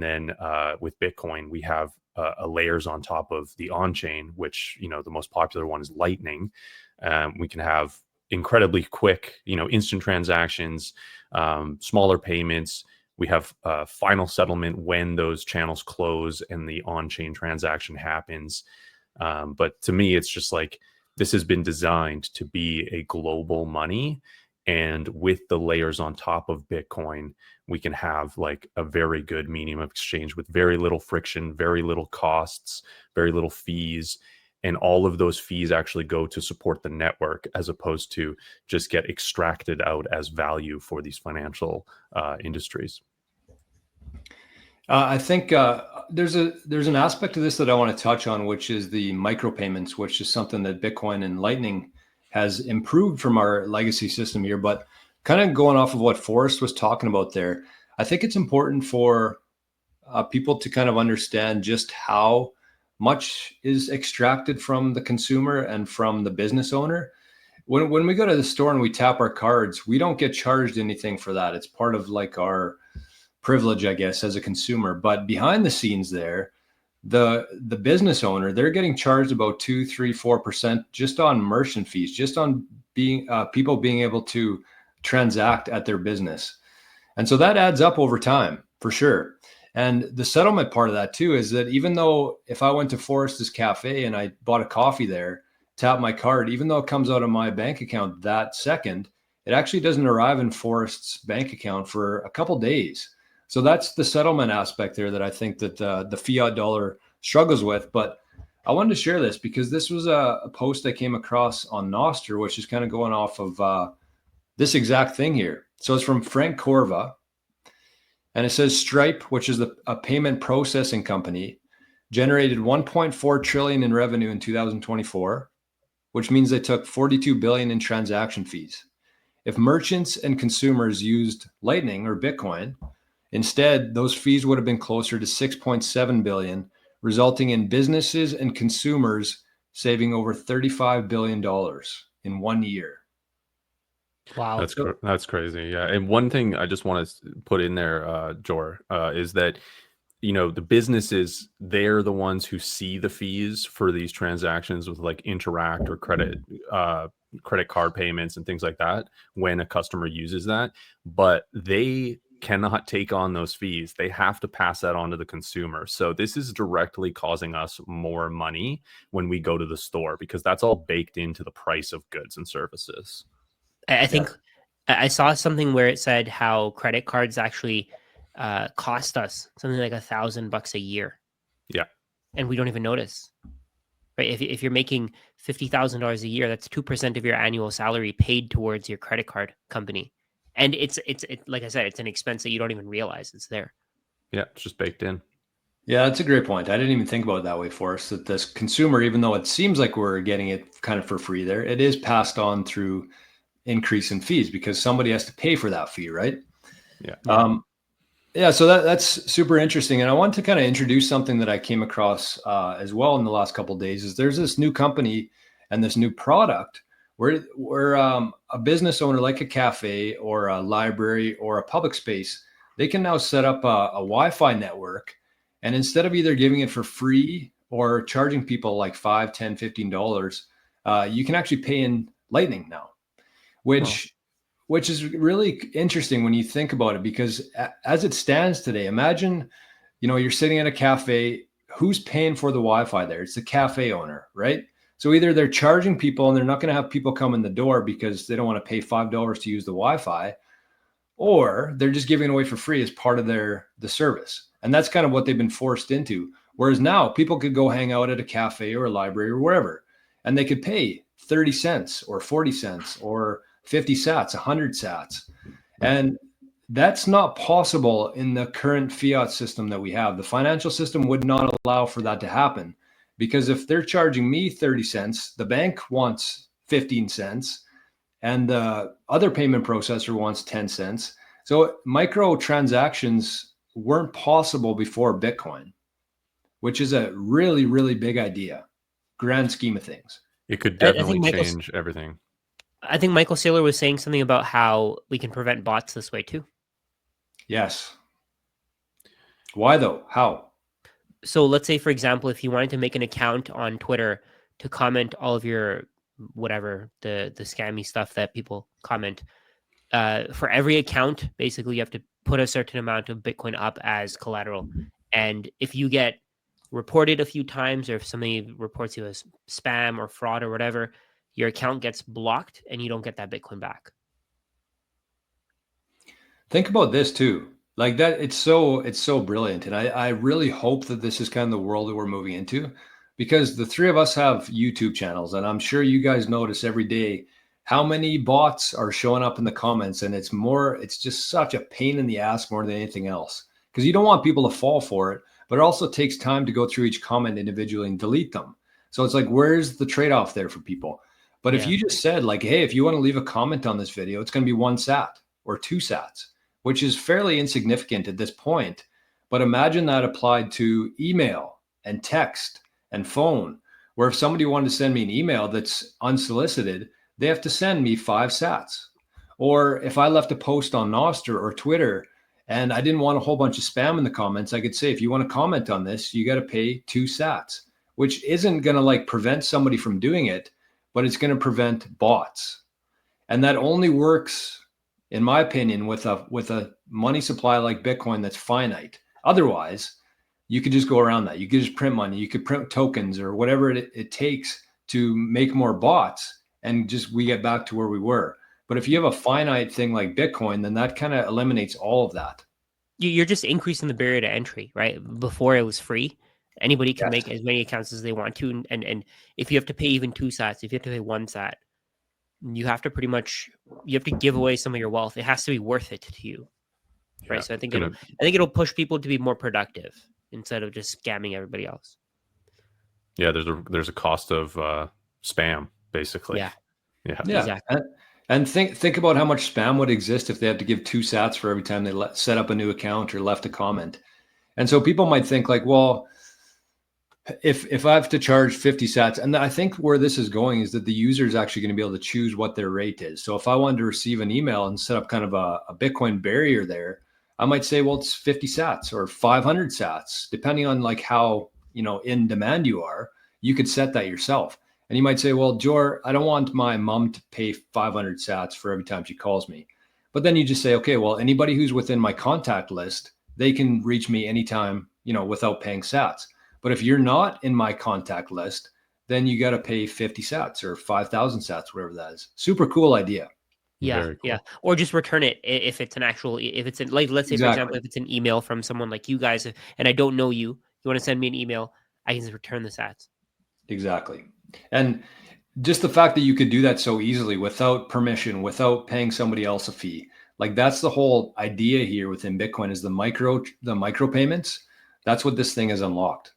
then with Bitcoin, we have a layers on top of the on-chain, which, the most popular one is Lightning. We can have incredibly quick, instant transactions, smaller payments. We have final settlement when those channels close and the on-chain transaction happens. But to me, it's just like, this has been designed to be a global money. And with the layers on top of Bitcoin, we can have like a very good medium of exchange with very little friction, very little costs, very little fees. And all of those fees actually go to support the network, as opposed to just get extracted out as value for these financial industries. I think there's an aspect of this that I want to touch on, which is the micropayments, which is something that Bitcoin and Lightning has improved from our legacy system here. But kind of going off of what Forrest was talking about there, I think it's important for people to kind of understand just how much is extracted from the consumer and from the business owner. When we go to the store and we tap our cards, we don't get charged anything for that. It's part of like our privilege, I guess, as a consumer. But behind the scenes there, the business owner, they're getting charged about 2, 3, 4% just on merchant fees, just on being people being able to transact at their business. And so that adds up over time, for sure. And the settlement part of that too is that even though if I went to Forrest's Cafe and I bought a coffee there, tap my card, even though it comes out of my bank account that second, it actually doesn't arrive in Forrest's bank account for a couple days. So that's the settlement aspect there that I think that the fiat dollar struggles with. But I wanted to share this because this was a post I came across on NOSTR, which is kind of going off of this exact thing here. So it's from Frank Corva. And it says Stripe, which is a payment processing company, generated 1.4 trillion in revenue in 2024, which means they took 42 billion in transaction fees. If merchants and consumers used Lightning or Bitcoin, instead, those fees would have been closer to 6.7 billion, resulting in businesses and consumers saving over $35 billion in 1 year. Wow. That's crazy. Yeah. And one thing I just want to put in there, Jor, is that, the businesses, they're the ones who see the fees for these transactions with like Interact or credit card payments and things like that when a customer uses that. But they cannot take on those fees. They have to pass that on to the consumer. So this is directly causing us more money when we go to the store, because that's all baked into the price of goods and services. I think I saw something where it said how credit cards actually cost us something like $1,000 a year. Yeah. And we don't even notice. Right? If you're making $50,000 a year, that's 2% of your annual salary paid towards your credit card company. And it's like I said, it's an expense that you don't even realize it's there. Yeah, it's just baked in. Yeah, that's a great point. I didn't even think about it that way for us, that this consumer, even though it seems like we're getting it kind of for free there, it is passed on through increase in fees because somebody has to pay for that fee, right? Yeah. So that's super interesting. And I want to kind of introduce something that I came across as well in the last couple of days. Is there's this new company and this new product where a business owner like a cafe or a library or a public space, they can now set up a Wi-Fi network. And instead of either giving it for free or charging people like $5, $10, $15, you can actually pay in Lightning now, which is really interesting when you think about it, because as it stands today, imagine, you're sitting at a cafe, who's paying for the Wi-Fi there? It's the cafe owner, right? So either they're charging people and they're not going to have people come in the door because they don't want to pay $5 to use the Wi-Fi, or they're just giving it away for free as part of the service. And that's kind of what they've been forced into. Whereas now people could go hang out at a cafe or a library or wherever, and they could pay 30 cents or 40 cents or 50 sats, 100 sats. And that's not possible in the current fiat system that we have. The financial system would not allow for that to happen, because if they're charging me 30 cents, the bank wants 15 cents and the other payment processor wants 10 cents. So microtransactions weren't possible before Bitcoin, which is a really, really big idea, grand scheme of things. It could definitely change everything. I think Michael Saylor was saying something about how we can prevent bots this way too. Yes. Why though? How? So let's say, for example, if you wanted to make an account on Twitter to comment all of your whatever the scammy stuff that people comment, for every account, basically you have to put a certain amount of Bitcoin up as collateral. And if you get reported a few times, or if somebody reports you as spam or fraud or whatever, your account gets blocked and you don't get that Bitcoin back. Think about this too. Like that, it's so brilliant. And I really hope that this is kind of the world that we're moving into, because the three of us have YouTube channels, and I'm sure you guys notice every day how many bots are showing up in the comments. And it's just such a pain in the ass more than anything else, because you don't want people to fall for it, but it also takes time to go through each comment individually and delete them. So it's like, where's the trade-off there for people? But if you just said like, hey, if you want to leave a comment on this video, it's going to be 1 sat or 2 sats, which is fairly insignificant at this point. But imagine that applied to email and text and phone, where if somebody wanted to send me an email that's unsolicited, they have to send me 5 sats. Or if I left a post on NOSTR or Twitter and I didn't want a whole bunch of spam in the comments, I could say, if you want to comment on this, you got to pay 2 sats, which isn't going to like prevent somebody from doing it, but it's going to prevent bots. And that only works, in my opinion, with a money supply like Bitcoin that's finite. Otherwise, you could just go around that. You could just print money. You could print tokens or whatever it takes to make more bots, and just we get back to where we were. But if you have a finite thing like Bitcoin, then that kind of eliminates all of that. You're just increasing the barrier to entry, right? Before it was free. Anybody can make as many accounts as they want to. And if you have to pay even 2 sats, if you have to pay 1 sat, you have to give away some of your wealth. It has to be worth it to you. Right. So I think it'll push people to be more productive instead of just scamming everybody else. Yeah, there's a cost of spam, basically. Yeah. Exactly. And think about how much spam would exist if they had to give 2 sats for every time they set up a new account or left a comment. And so people might think like, well, if I have to charge 50 sats, and I think where this is going is that the user is actually going to be able to choose what their rate is. So if I wanted to receive an email and set up kind of a Bitcoin barrier there, I might say, well, it's 50 sats or 500 sats, depending on like how, in demand you are. You could set that yourself. And you might say, well, Jor, I don't want my mom to pay 500 sats for every time she calls me. But then you just say, okay, well, anybody who's within my contact list, they can reach me anytime, without paying sats. But if you're not in my contact list, then you got to pay 50 sats or 5,000 sats, whatever that is. Super cool idea. Yeah. Cool. Yeah. Or just return it if it's like, let's say, for example, if it's an email from someone like you guys, and I don't know you want to send me an email, I can just return the sats. Exactly. And just the fact that you could do that so easily without permission, without paying somebody else a fee, like that's the whole idea here within Bitcoin is the micro payments. That's what this thing has unlocked.